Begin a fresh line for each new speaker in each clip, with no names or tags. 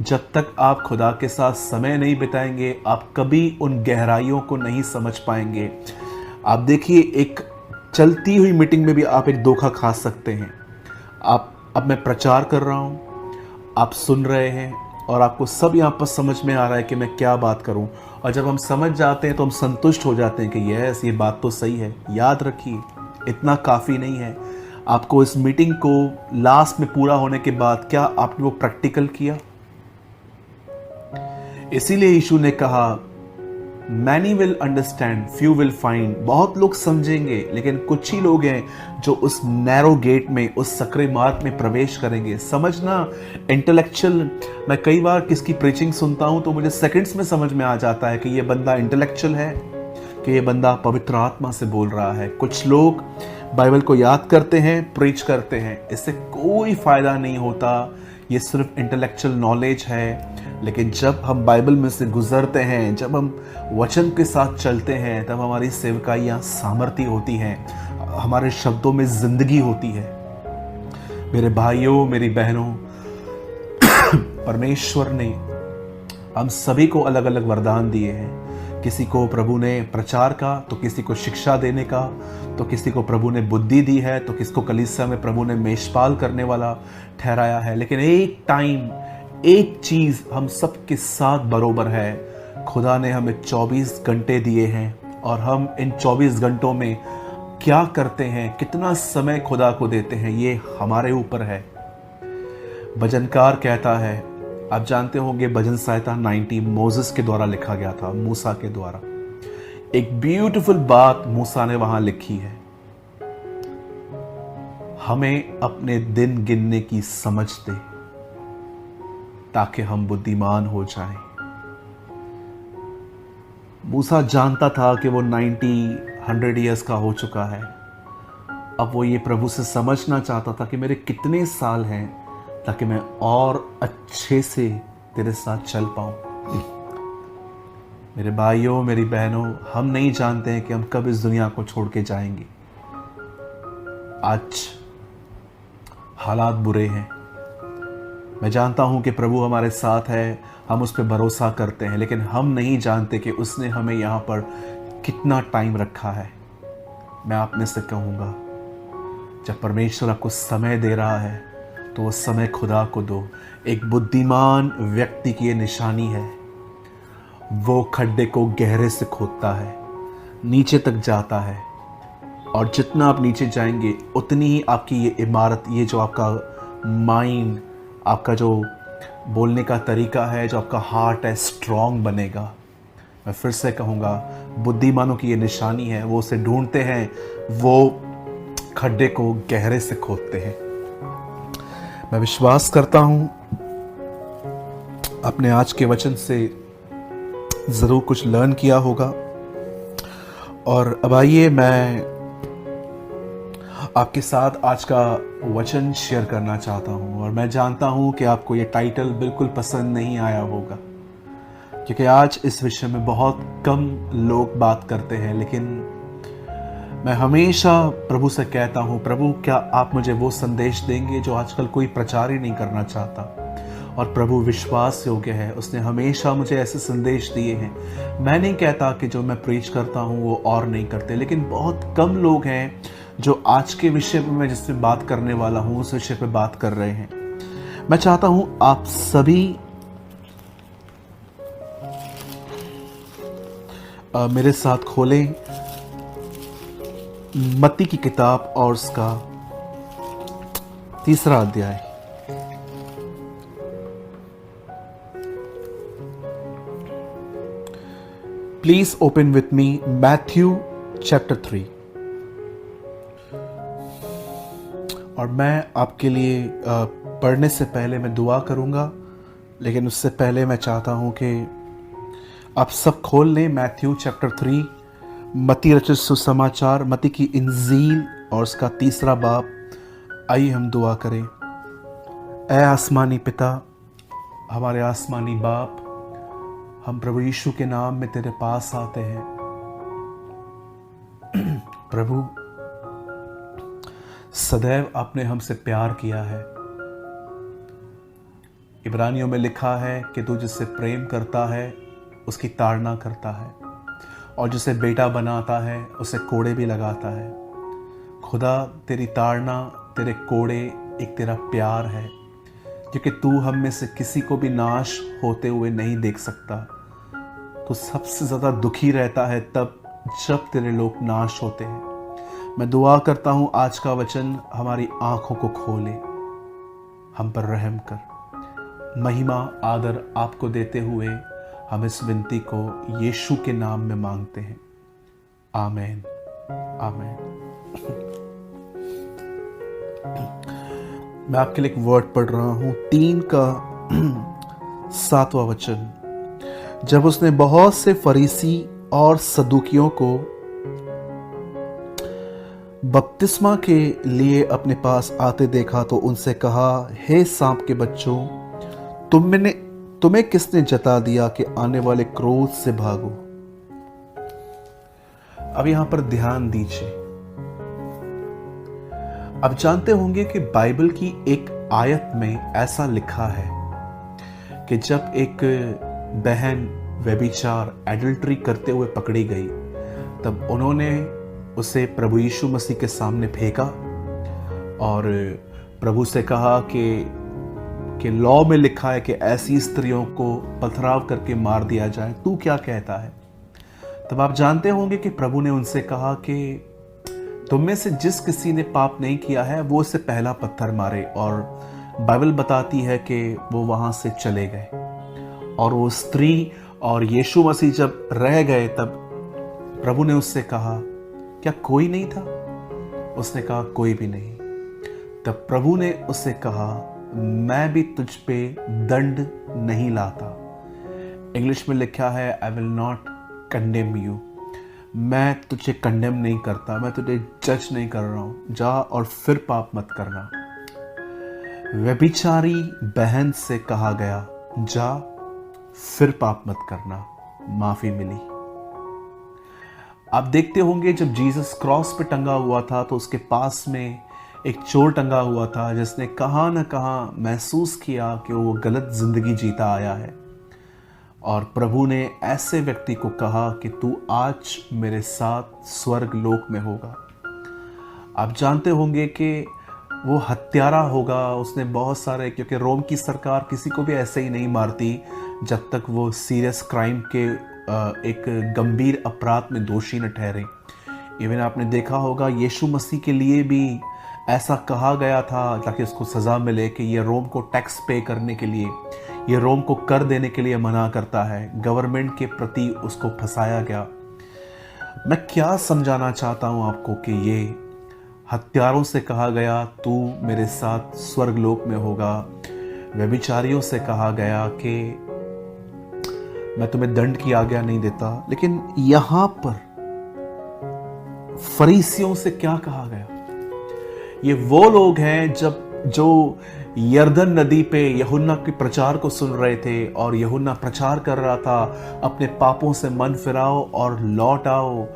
जब तक आप खुदा के साथ समय नहीं बिताएंगे, आप कभी उन गहराइयों को नहीं समझ पाएंगे। आप देखिए, एक चलती हुई मीटिंग में भी आप एक धोखा खा सकते हैं। अब मैं प्रचार कर रहा हूँ, आप सुन रहे हैं और आपको सब यहाँ पर समझ में आ रहा है कि मैं क्या बात करूँ, और जब हम समझ जाते हैं तो हम संतुष्ट हो जाते हैं कि यस, ये बात तो सही है। याद रखिए, इतना काफ़ी नहीं है। आपको इस मीटिंग को लास्ट में पूरा होने के बाद क्या आपने वो प्रैक्टिकल किया? इसीलिए यीशु ने कहा, many will understand, few will find. बहुत लोग समझेंगे, लेकिन कुछ ही लोग हैं जो उस नैरो गेट में, उस सकरे मार्ग में प्रवेश करेंगे। समझना, इंटेलेक्चुअल, मैं कई बार किसकी प्रीचिंग सुनता हूं तो मुझे सेकंड्स में समझ में आ जाता है कि ये बंदा इंटेलेक्चुअल है, कि ये बंदा पवित्र आत्मा से बोल रहा है। कुछ लोग बाइबल को याद करते हैं, प्रीच करते हैं, इससे कोई फायदा नहीं होता। ये सिर्फ इंटेलेक्चुअल नॉलेज है। लेकिन जब हम बाइबल में से गुजरते हैं, जब हम वचन के साथ चलते हैं, तब हमारी सेवकाइयाँ सामर्थ्य होती हैं, हमारे शब्दों में जिंदगी होती है। मेरे भाइयों, मेरी बहनों, परमेश्वर ने हम सभी को अलग अलग वरदान दिए हैं। किसी को प्रभु ने प्रचार का, तो किसी को शिक्षा देने का, तो किसी को प्रभु ने बुद्धि दी है, तो किसी को कलीसिया में प्रभु ने मेषपाल करने वाला ठहराया है। लेकिन एक टाइम, एक चीज हम सबके साथ बरोबर है। खुदा ने हमें 24 घंटे दिए हैं और हम इन 24 घंटों में क्या करते हैं, कितना समय खुदा को देते हैं, ये हमारे ऊपर है। भजनकार कहता है, आप जानते होंगे भजन संहिता 90 मोसेस के द्वारा लिखा गया था, मूसा के द्वारा। एक ब्यूटीफुल बात मूसा ने वहां लिखी है, हमें अपने दिन गिनने की समझ दे ताकि हम बुद्धिमान हो जाएं। मूसा जानता था कि वो 100 ईयर्स का हो चुका है। अब वो ये प्रभु से समझना चाहता था कि मेरे कितने साल हैं ताकि मैं और अच्छे से तेरे साथ चल पाऊं। मेरे भाइयों, मेरी बहनों, हम नहीं जानते हैं कि हम कब इस दुनिया को छोड़ के जाएंगे। आज हालात बुरे हैं, मैं जानता हूं कि प्रभु हमारे साथ है, हम उस पर भरोसा करते हैं, लेकिन हम नहीं जानते कि उसने हमें यहाँ पर कितना टाइम रखा है। मैं आप में से कहूँगा, जब परमेश्वर आपको समय दे रहा है तो वो समय खुदा को दो। एक बुद्धिमान व्यक्ति की ये निशानी है, वो खड्डे को गहरे से खोदता है, नीचे तक जाता है, और जितना आप नीचे जाएंगे उतनी ही आपकी ये इमारत, ये जो आपका माइंड, आपका जो बोलने का तरीका है, जो आपका हार्ट है, स्ट्रांग बनेगा। मैं फिर से कहूँगा, बुद्धिमानों की ये निशानी है, वो उसे ढूंढते हैं, वो खड्डे को गहरे से खोदते हैं। मैं विश्वास करता हूँ अपने आज के वचन से ज़रूर कुछ लर्न किया होगा। और अब आइए, मैं आपके साथ आज का वचन शेयर करना चाहता हूं। और मैं जानता हूं कि आपको ये टाइटल बिल्कुल पसंद नहीं आया होगा, क्योंकि आज इस विषय में बहुत कम लोग बात करते हैं। लेकिन मैं हमेशा प्रभु से कहता हूं, प्रभु क्या आप मुझे वो संदेश देंगे जो आजकल कोई प्रचार ही नहीं करना चाहता। और प्रभु विश्वास योग्य है, उसने हमेशा मुझे ऐसे संदेश दिए हैं। मैं नहीं कहता कि जो मैं प्रीच करता हूं वो और नहीं करते, लेकिन बहुत कम लोग हैं जो आज के विषय में मैं जिससे बात करने वाला हूं उस विषय पे बात कर रहे हैं। मैं चाहता हूं आप सभी मेरे साथ खोलें मत्ती की किताब और उसका 3 अध्याय। Please open with me Matthew chapter 3। और मैं आपके लिए पढ़ने से पहले मैं दुआ करूंगा, लेकिन उससे पहले मैं चाहता हूं कि आप सब खोल लें मैथ्यू चैप्टर 3, मत्ती रचित सुसमाचार, मत्ती की इंजील और उसका 3 बाब। आइए हम दुआ करें। ऐ आसमानी पिता, हमारे आसमानी बाप, हम प्रभु यीशु के नाम में तेरे पास आते हैं। प्रभु, सदैव आपने हमसे प्यार किया है। इब्रानियों में लिखा है कि तू जिससे प्रेम करता है उसकी ताड़ना करता है, और जिसे बेटा बनाता है उसे कोड़े भी लगाता है। खुदा, तेरी ताड़ना, तेरे कोड़े एक तेरा प्यार है, क्योंकि तू हम में से किसी को भी नाश होते हुए नहीं देख सकता। तो सबसे ज़्यादा दुखी रहता है तब जब तेरे लोग नाश होते हैं। मैं दुआ करता हूँ आज का वचन हमारी आंखों को खोले, हम पर रहम कर। महिमा आदर आपको देते हुए हम इस विनती को यीशु के नाम में मांगते हैं। आमीन, आमीन। मैं आपके लिए एक वर्ड पढ़ रहा हूं, 3 का 7वां वचन। जब उसने बहुत से फरीसी और सदूकियों को बपतिस्मा के लिए अपने पास आते देखा तो उनसे कहा, हे सांप के बच्चों, तुम्हें किसने जता दिया कि आने वाले क्रोध से भागो। अब यहां पर ध्यान दीजिए। अब जानते होंगे कि बाइबल की एक आयत में ऐसा लिखा है कि जब एक बहन व्यभिचार एडल्ट्री करते हुए पकड़ी गई, तब उन्होंने उसे प्रभु यीशु मसीह के सामने फेंका और प्रभु से कहा कि लॉ में लिखा है कि ऐसी स्त्रियों को पथराव करके मार दिया जाए, तू क्या कहता है। तब आप जानते होंगे कि प्रभु ने उनसे कहा कि तुम में से जिस किसी ने पाप नहीं किया है वो उससे पहला पत्थर मारे। और बाइबल बताती है कि वो वहां से चले गए, और वो स्त्री और यीशु मसीह जब रह गए तब प्रभु ने उससे कहा, क्या कोई नहीं था? उसने कहा, कोई भी नहीं। तब प्रभु ने उससे कहा, मैं भी तुझ पे दंड नहीं लाता। इंग्लिश में लिखा है, I will not condemn you. मैं तुझे कंडेम नहीं करता, मैं तुझे जज नहीं कर रहा हूं। जा और फिर पाप मत करना। व्यभिचारी बहन से कहा गया, जा फिर पाप मत करना, माफी मिली। आप देखते होंगे जब जीसस क्रॉस पे टंगा हुआ था तो उसके पास में एक चोर टंगा हुआ था जिसने कहाँ न कहाँ महसूस किया कि वो गलत जिंदगी जीता आया है, और प्रभु ने ऐसे व्यक्ति को कहा कि तू आज मेरे साथ स्वर्ग लोक में होगा। आप जानते होंगे कि वो हत्यारा होगा, उसने बहुत सारे, क्योंकि रोम की सरकार किसी को भी ऐसे ही नहीं मारती जब तक वो सीरियस क्राइम के एक गंभीर अपराध में दोषी न ठहरे। इवन आपने देखा होगा यीशु मसीह के लिए भी ऐसा कहा गया था ताकि उसको सज़ा मिले कि ये रोम को टैक्स पे करने के लिए, ये रोम को कर देने के लिए मना करता है। गवर्नमेंट के प्रति उसको फंसाया गया। मैं क्या समझाना चाहता हूँ आपको कि ये हत्यारों से कहा गया तू मेरे साथ स्वर्गलोक में होगा। व्यभिचारियों से कहा गया कि मैं तुम्हें दंड की आज्ञा नहीं देता। लेकिन यहां पर फरीसियों से क्या कहा गया? ये वो लोग हैं जो यर्दन नदी पे यूहन्ना के प्रचार को सुन रहे थे, और यूहन्ना प्रचार कर रहा था, अपने पापों से मन फिराओ और लौट आओ।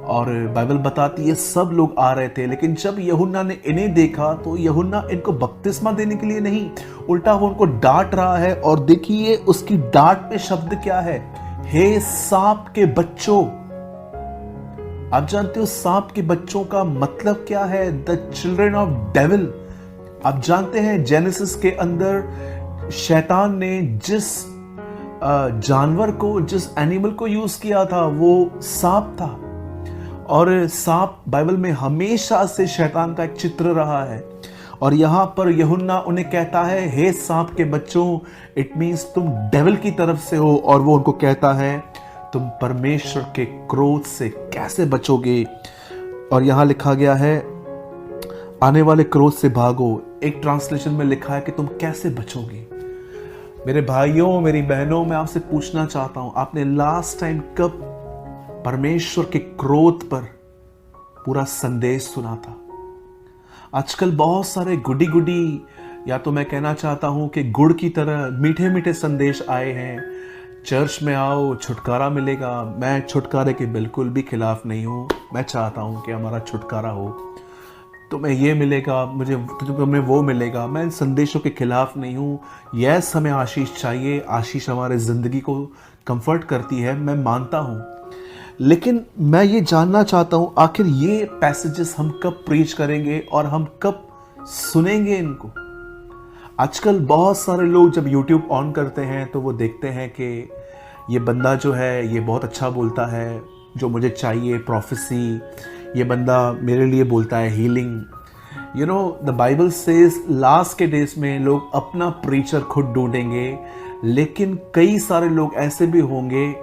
और बाइबल बताती है सब लोग आ रहे थे। लेकिन जब यूहन्ना ने इन्हें देखा तो यूहन्ना इनको बपतिस्मा देने के लिए नहीं, उल्टा वो उनको डांट रहा है। और देखिए उसकी डांट में शब्द क्या है, हे सांप के बच्चों। आप जानते हो सांप के बच्चों का मतलब क्या है? The children of devil. आप जानते हैं जेनेसिस के अंदर शैतान ने जिस जानवर को, जिस एनिमल को यूज किया था वो सांप था। और सांप बाइबल में हमेशा से शैतान का एक चित्र रहा है। और यहां पर यूहन्ना उन्हें कहता है, हे सांप के बच्चों, इट मीन्स तुम डेविल की तरफ से हो। और वो उनको कहता है तुम परमेश्वर के क्रोध से कैसे बचोगे। और यहां लिखा गया है आने वाले क्रोध से भागो। एक ट्रांसलेशन में लिखा है कि तुम कैसे बचोगे। मेरे भाइयों, मेरी बहनों, मैं आपसे पूछना चाहता हूं, आपने लास्ट टाइम कब परमेश्वर के क्रोध पर पूरा संदेश सुना था? आजकल बहुत सारे गुडी, या तो मैं कहना चाहता हूं कि गुड़ की तरह मीठे मीठे संदेश आए हैं। चर्च में आओ, छुटकारा मिलेगा। मैं छुटकारे के बिल्कुल भी खिलाफ नहीं हूं। मैं चाहता हूं कि हमारा छुटकारा हो। तुम्हें ये मिलेगा, मुझे तुम्हें वो मिलेगा। मैं इन संदेशों के खिलाफ नहीं हूँ। यस, हमें आशीष चाहिए, आशीष हमारे ज़िंदगी को कंफर्ट करती है, मैं मानता हूँ। लेकिन मैं ये जानना चाहता हूँ, आखिर ये पैसेजेस हम कब प्रीच करेंगे और हम कब सुनेंगे इनको? आजकल बहुत सारे लोग जब YouTube ऑन करते हैं तो वो देखते हैं कि ये बंदा जो है ये बहुत अच्छा बोलता है, जो मुझे चाहिए, प्रोफेसी, ये बंदा मेरे लिए बोलता है, healing. You know, the Bible says last के डेज में लोग अपना प्रीचर खुद ढूंढेंगे, लेकिन कई सारे लोग ऐसे भी होंगे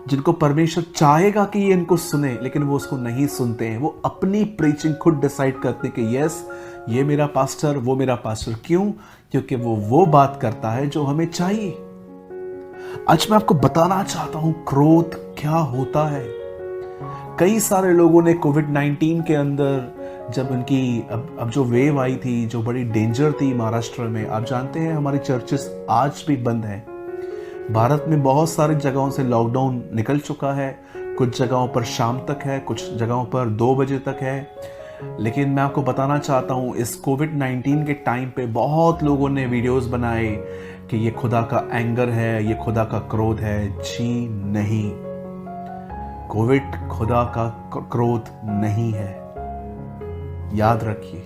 जिनको परमेश्वर चाहेगा कि ये इनको सुने, लेकिन वो उसको नहीं सुनते हैं। वो अपनी प्रीचिंग खुद डिसाइड करते हैं कि यस, ये मेरा पास्टर, वो मेरा पास्टर। क्यों? क्योंकि वो बात करता है जो हमें चाहिए। आज मैं आपको बताना चाहता हूं क्रोध क्या होता है। कई सारे लोगों ने कोविड-19 के अंदर जब उनकी अब जो वेव आई थी, जो बड़ी डेंजर थी महाराष्ट्र में, आप जानते हैं हमारी चर्चेस आज भी बंद हैं। भारत में बहुत सारी जगहों से लॉकडाउन निकल चुका है। कुछ जगहों पर शाम तक है, कुछ जगहों पर 2 बजे तक है। लेकिन मैं आपको बताना चाहता हूँ, इस कोविड-19 के टाइम पे बहुत लोगों ने वीडियोस बनाए कि ये खुदा का एंगर है, ये खुदा का क्रोध है। जी नहीं, कोविड खुदा का क्रोध नहीं है, याद रखिए।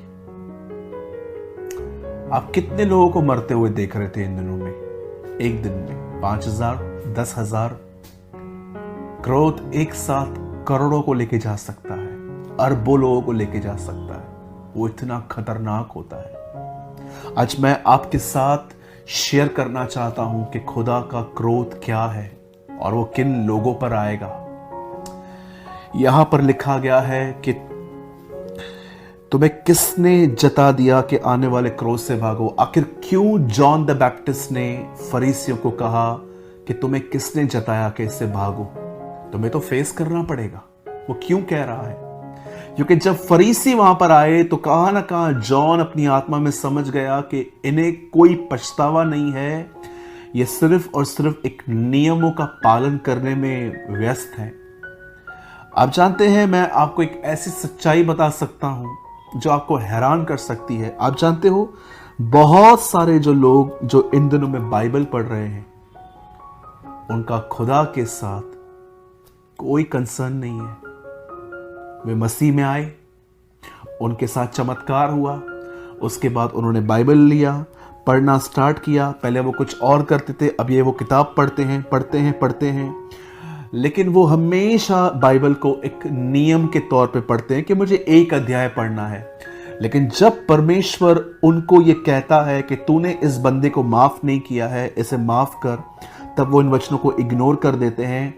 आप कितने लोगों को मरते हुए देख रहे थे इन दिनों में? एक दिन में 5,000, 10,000। क्रोध एक साथ करोड़ों को लेके जा सकता है, अरबों लोगों को लेके जा सकता है। वो इतना खतरनाक होता है। आज मैं आपके साथ शेयर करना चाहता हूं कि खुदा का क्रोध क्या है और वो किन लोगों पर आएगा। यहां पर लिखा गया है कि तुम्हें किसने जता दिया कि आने वाले क्रोध से भागो। आखिर क्यों जॉन द बैप्टिस्ट ने फरीसियों को कहा कि तुम्हें किसने जताया कि इससे भागो? तुम्हें तो फेस करना पड़ेगा। वो क्यों कह रहा है? क्योंकि जब फरीसी वहां पर आए तो कहां ना कहां जॉन अपनी आत्मा में समझ गया कि इन्हें कोई पछतावा नहीं है, ये सिर्फ और सिर्फ एक नियमों का पालन करने में व्यस्त है। आप जानते हैं, मैं आपको एक ऐसी सच्चाई बता सकता हूं जो आपको हैरान कर सकती है। आप जानते हो, बहुत सारे जो लोग जो इन दिनों में बाइबल पढ़ रहे हैं, उनका खुदा के साथ कोई कंसर्न नहीं है। वे मसीह में आए, उनके साथ चमत्कार हुआ, उसके बाद उन्होंने बाइबल लिया, पढ़ना स्टार्ट किया। पहले वो कुछ और करते थे, अब ये वो किताब पढ़ते हैं। लेकिन वो हमेशा बाइबल को एक नियम के तौर पे पढ़ते हैं कि मुझे एक अध्याय पढ़ना है। लेकिन जब परमेश्वर उनको ये कहता है कि तूने इस बंदे को माफ नहीं किया है, इसे माफ कर, तब वो इन वचनों को इग्नोर कर देते हैं।